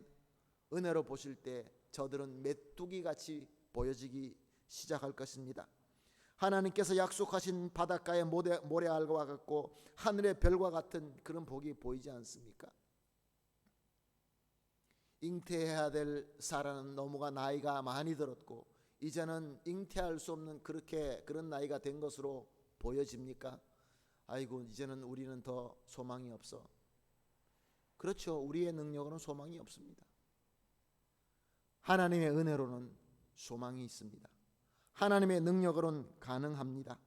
은혜로 보실 때 저들은 메뚜기같이 보여지기 시작할 것입니다. 하나님께서 약속하신 바닷가의 모래알과 같고 하늘의 별과 같은 그런 복이 보이지 않습니까? 잉태해야 될 사라는 너무가 나이가 많이 들었고 이제는 잉태할 수 없는 그런 나이가 된 것으로 보여집니까? 아이고 이제는 우리는 더 소망이 없어. 그렇죠. 우리의 능력으로는 소망이 없습니다. 하나님의 은혜로는 소망이 있습니다. 하나님의 능력으로는 가능합니다.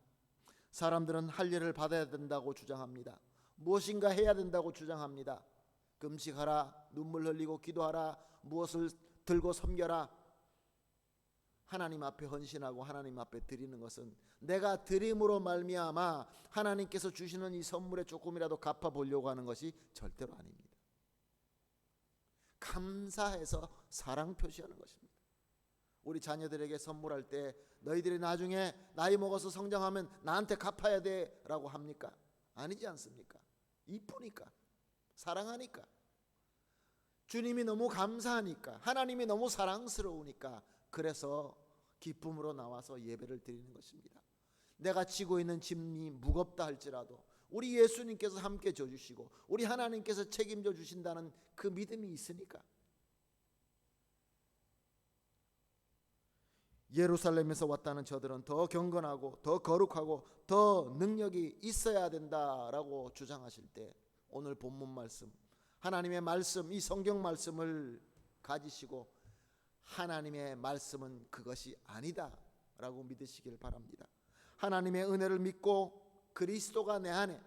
사람들은 할 일을 받아야 된다고 주장합니다. 무엇인가 해야 된다고 주장합니다. 금식하라, 눈물 흘리고 기도하라, 무엇을 들고 섬겨라. 하나님 앞에 헌신하고 하나님 앞에 드리는 것은 내가 드림으로 말미암아 하나님께서 주시는 이 선물에 조금이라도 갚아보려고 하는 것이 절대로 아닙니다. 감사해서 사랑 표시하는 것입니다. 우리 자녀들에게 선물할 때 너희들이 나중에 나이 먹어서 성장하면 나한테 갚아야 돼 라고 합니까? 아니지 않습니까? 이쁘니까, 사랑하니까, 주님이 너무 감사하니까, 하나님이 너무 사랑스러우니까, 그래서 기쁨으로 나와서 예배를 드리는 것입니다. 내가 지고 있는 짐이 무겁다 할지라도 우리 예수님께서 함께 져주시고 우리 하나님께서 책임져 주신다는 그 믿음이 있으니까. 예루살렘에서 왔다는 저들은 더 경건하고 더 거룩하고 더 능력이 있어야 된다라고 주장하실 때 오늘 본문 말씀, 하나님의 말씀, 이 성경 말씀을 가지시고 하나님의 말씀은 그것이 아니다 라고 믿으시길 바랍니다. 하나님의 은혜를 믿고 그리스도가 내 안에,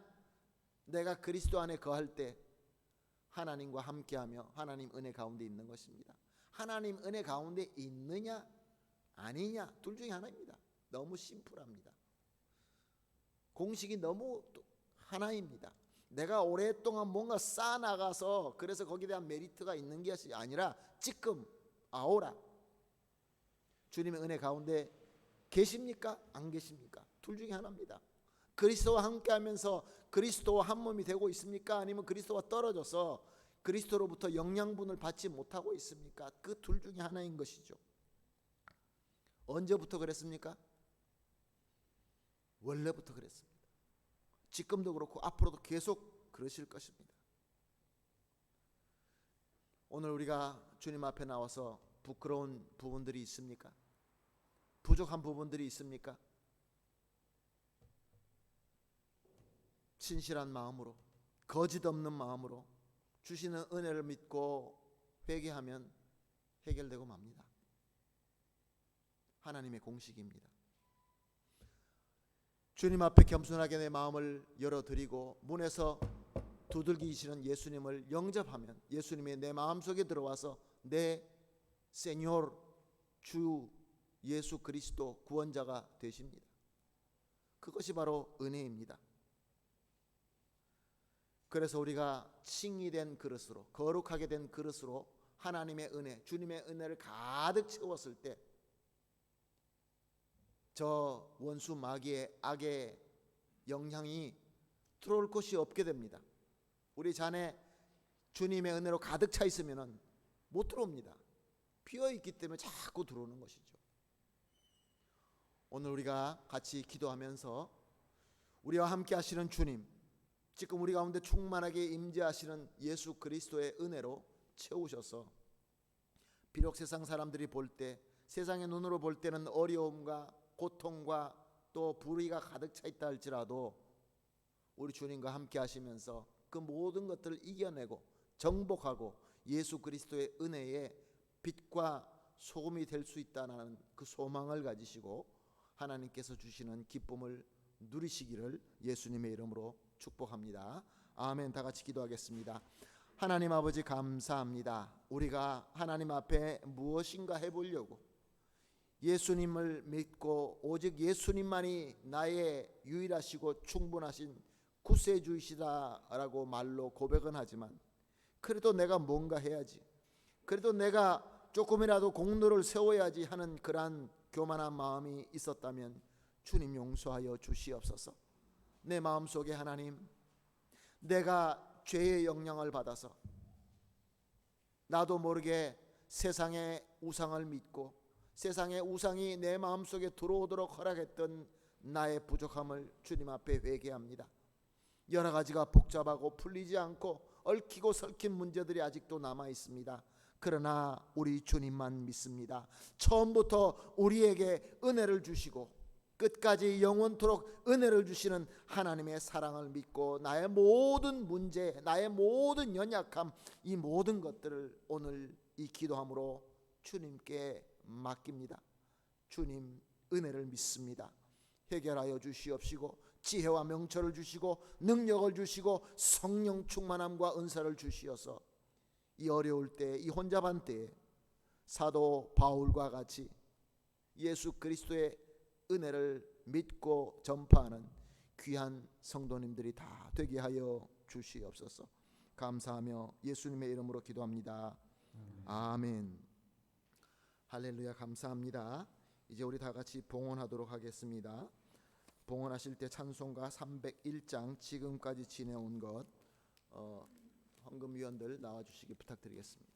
내가 그리스도 안에 거할 때 하나님과 함께하며 하나님 은혜 가운데 있는 것입니다. 하나님 은혜 가운데 있느냐 아니냐 둘 중에 하나입니다. 너무 심플합니다. 공식이 너무 하나입니다. 내가 오랫동안 뭔가 쌓아나가서 그래서 거기에 대한 메리트가 있는 것이 아니라 지금 아오라. 주님의 은혜 가운데 계십니까? 안 계십니까? 둘 중에 하나입니다. 그리스도와 함께하면서 그리스도와 한 몸이 되고 있습니까? 아니면 그리스도와 떨어져서 그리스도로부터 영양분을 받지 못하고 있습니까? 그 둘 중에 하나인 것이죠. 언제부터 그랬습니까? 원래부터 그랬습니다. 지금도 그렇고 앞으로도 계속 그러실 것입니다. 오늘 우리가 주님 앞에 나와서 부끄러운 부분들이 있습니까? 부족한 부분들이 있습니까? 진실한 마음으로, 거짓 없는 마음으로 주시는 은혜를 믿고 회개하면 해결되고 맙니다. 하나님의 공식입니다. 주님 앞에 겸손하게 내 마음을 열어드리고 문에서 두들기시는 예수님을 영접하면 예수님이 내 마음속에 들어와서 내 세뇨르 주 예수 그리스도 구원자가 되십니다. 그것이 바로 은혜입니다. 그래서 우리가 칭이 된 그릇으로, 거룩하게 된 그릇으로 하나님의 은혜, 주님의 은혜를 가득 채웠을 때 저 원수 마귀의 악의 영향이 들어올 곳이 없게 됩니다. 우리 잔에 주님의 은혜로 가득 차 있으면 못 들어옵니다. 비어있기 때문에 자꾸 들어오는 것이죠. 오늘 우리가 같이 기도하면서 우리와 함께 하시는 주님, 지금 우리 가운데 충만하게 임재하시는 예수 그리스도의 은혜로 채우셔서 비록 세상 사람들이 볼 때, 세상의 눈으로 볼 때는 어려움과 고통과 또 불의가 가득 차 있다 할지라도 우리 주님과 함께 하시면서 그 모든 것들을 이겨내고 정복하고 예수 그리스도의 은혜의 빛과 소금이 될 수 있다는 그 소망을 가지시고 하나님께서 주시는 기쁨을 누리시기를 예수님의 이름으로 축복합니다. 아멘. 다 같이 기도하겠습니다. 하나님 아버지 감사합니다. 우리가 하나님 앞에 무엇인가 해보려고 예수님을 믿고 오직 예수님만이 나의 유일하시고 충분하신 구세주이시다라고 말로 고백은 하지만 그래도 내가 뭔가 해야지, 그래도 내가 조금이라도 공로를 세워야지 하는 그러한 교만한 마음이 있었다면 주님 용서하여 주시옵소서. 내 마음속에 하나님, 내가 죄의 영향을 받아서 나도 모르게 세상의 우상을 믿고 세상의 우상이 내 마음속에 들어오도록 허락했던 나의 부족함을 주님 앞에 회개합니다. 여러 가지가 복잡하고 풀리지 않고 얽히고 설킨 문제들이 아직도 남아 있습니다. 그러나 우리 주님만 믿습니다. 처음부터 우리에게 은혜를 주시고 끝까지 영원토록 은혜를 주시는 하나님의 사랑을 믿고 나의 모든 문제, 나의 모든 연약함, 이 모든 것들을 오늘 이 기도함으로 주님께 맡깁니다. 주님, 은혜를 믿습니다. 해결하여 주시옵시고 지혜와 명철을 주시고 능력을 주시고 성령 충만함과 은사를 주시어서 이 어려울 때, 이 혼잡한 때에 사도 바울과 같이 예수 그리스도의 은혜를 믿고 전파하는 귀한 성도님들이 다 되게 하여 주시옵소서. 감사하며 예수님의 이름으로 기도합니다. 아멘. 할렐루야. 감사합니다. 이제 우리 다 같이 봉헌하도록 하겠습니다. 봉헌하실 때 찬송가 301장 지금까지 지내온 것 헌금위원들 나와주시기 부탁드리겠습니다.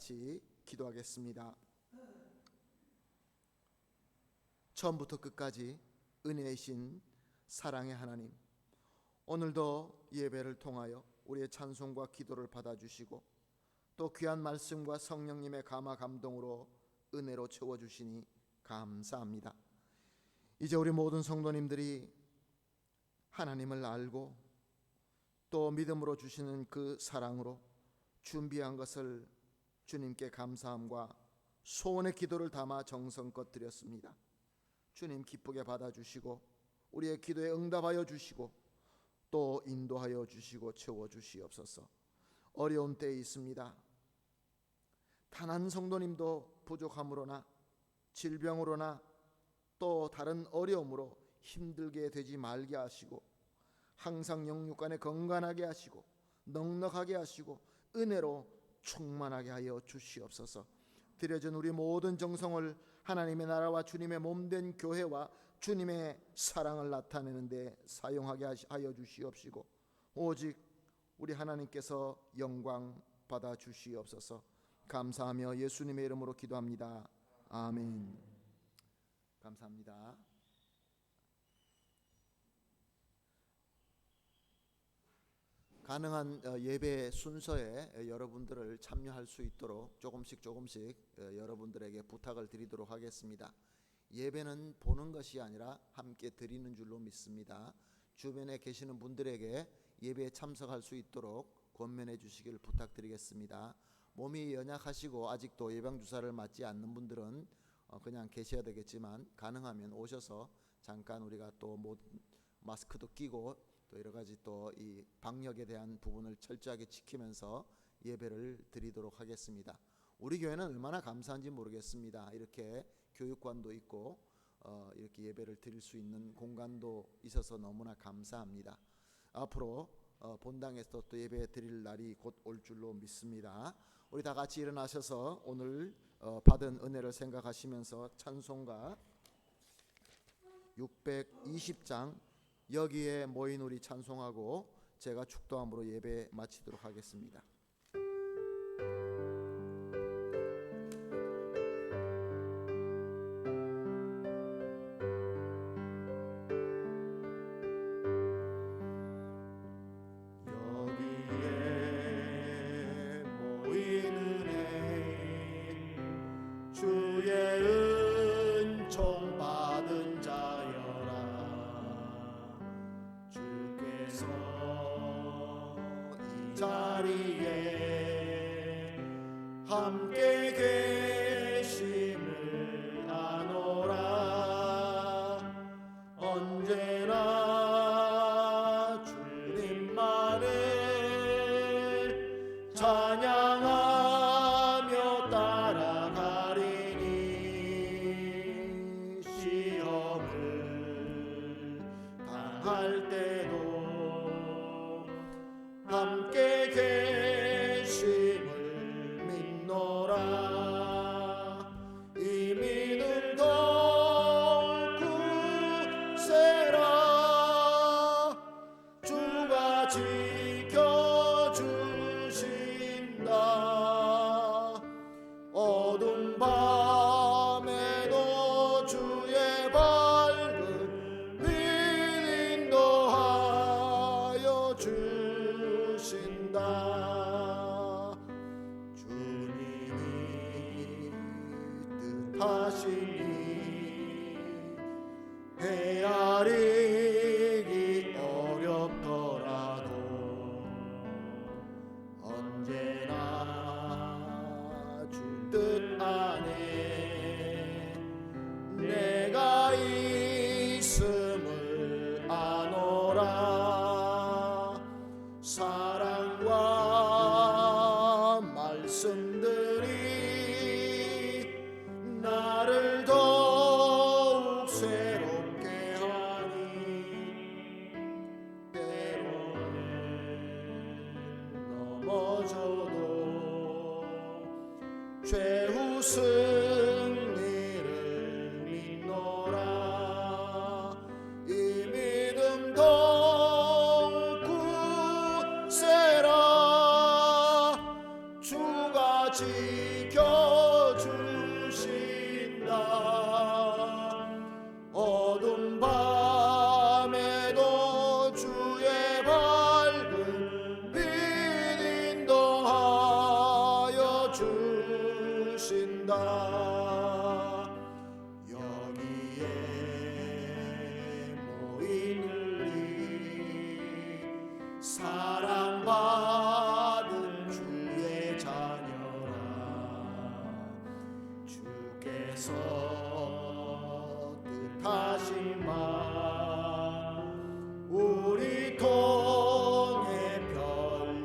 같이 기도하겠습니다. 처음부터 끝까지 은혜이신 사랑의 하나님, 오늘도 예배를 통하여 우리의 찬송과 기도를 받아주시고 또 귀한 말씀과 성령님의 감화 감동으로 은혜로 채워주시니 감사합니다. 이제 우리 모든 성도님들이 하나님을 알고 또 믿음으로 주시는 그 사랑으로 준비한 것을 주님께 감사함과 소원의 기도를 담아 정성껏 드렸습니다. 주님 기쁘게 받아주시고 우리의 기도에 응답하여 주시고 또 인도하여 주시고 채워주시옵소서. 어려운 때에 있습니다. 단 한 성도님도 부족함으로나 질병으로나 또 다른 어려움으로 힘들게 되지 말게 하시고 항상 영육간에 건강하게 하시고 넉넉하게 하시고 은혜로 충만하게 하여 주시옵소서. 드려진 우리 모든 정성을 하나님의 나라와 주님의 몸된 교회와 주님의 사랑을 나타내는 데 사용하게 하여 주시옵시고 오직 우리 하나님께서 영광 받아 주시옵소서. 감사하며 예수님의 이름으로 기도합니다. 아멘. 감사합니다. 가능한 예배 순서에 여러분들을 참여할 수 있도록 조금씩 여러분들에게 부탁을 드리도록 하겠습니다. 예배는 보는 것이 아니라 함께 드리는 줄로 믿습니다. 주변에 계시는 분들에게 예배에 참석할 수 있도록 권면해 주시길 부탁드리겠습니다. 몸이 연약하시고 아직도 예방주사를 맞지 않는 분들은 그냥 계셔야 되겠지만, 가능하면 오셔서 잠깐 우리가 또 마스크도 끼고 또 여러 가지 또 이 방역에 대한 부분을 철저하게 지키면서 예배를 드리도록 하겠습니다. 우리 교회는 얼마나 감사한지 모르겠습니다. 이렇게 교육관도 있고 이렇게 예배를 드릴 수 있는 공간도 있어서 너무나 감사합니다. 앞으로 본당에서 또 예배 드릴 날이 곧 올 줄로 믿습니다. 우리 다 같이 일어나셔서 오늘 받은 은혜를 생각하시면서 찬송가 620장 여기에 모인 우리 찬송하고 제가 축도함으로 예배 마치도록 하겠습니다. 자리에 함께 계심을 아노라. 언제나 주님만을 찬양하며 따라가리니. 시험을 당할 때도 함께 계심을 믿노라. 이 믿음 더욱 굳세라. 주가 지켜주신다. 어두운 밤에도 주의 밝은 빛 인도하여 주신다. 주님이 뜻하시니 헤아리기 어렵더라도 언제나 주 뜻 안에 내가 있음을 아노라. 사랑과 말씀들이 나를 더욱 새롭게 하니. 때로는 넘어져도 최후 승리를 믿노라. 이 믿음 더욱 굳세라. 주가 지켜주신다. 어두운 밤에도 주의 밝은 빛 인도하여 주신다. 여기에 모이는 이 사랑받은 주의 자녀라. 주께서 뜻하신 바 우리 통해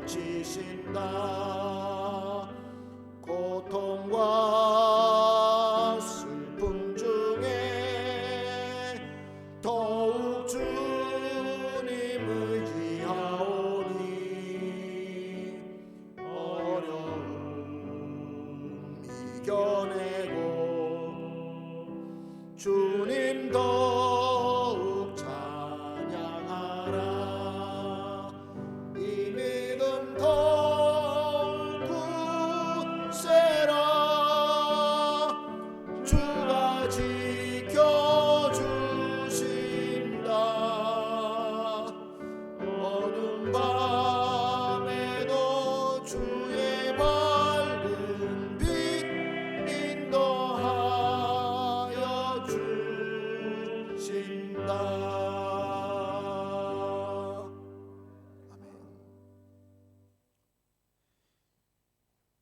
펼치신다. 고통과 슬픔 중에 더욱 주님 의지하오니. 어려움 이겨내고 주님 더욱 찬양하라. 이 믿음 더욱 굳세라. 주가 지켜주신다. 어두운 밤에도 주의 밝은 빛 인도하여 주신다. 아멘.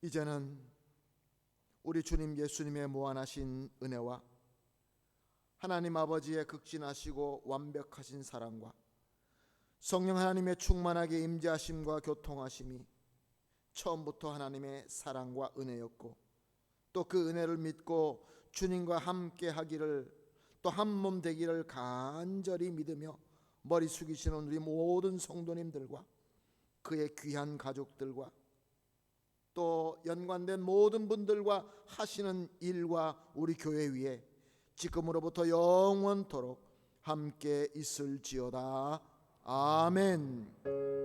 이제는 우리 주님 예수님의 무한하신 은혜와 하나님 아버지의 극진하시고 완벽하신 사랑과 성령 하나님의 충만하게 임재하심과 교통하심이 처음부터 하나님의 사랑과 은혜였고, 또 그 은혜를 믿고 주님과 함께 하기를, 또 한 몸 되기를 간절히 믿으며 머리 숙이시는 우리 모든 성도님들과 그의 귀한 가족들과 또 연관된 모든 분들과 하시는 일과 우리 교회 위에 지금으로부터 영원토록 함께 있을지어다. 아멘.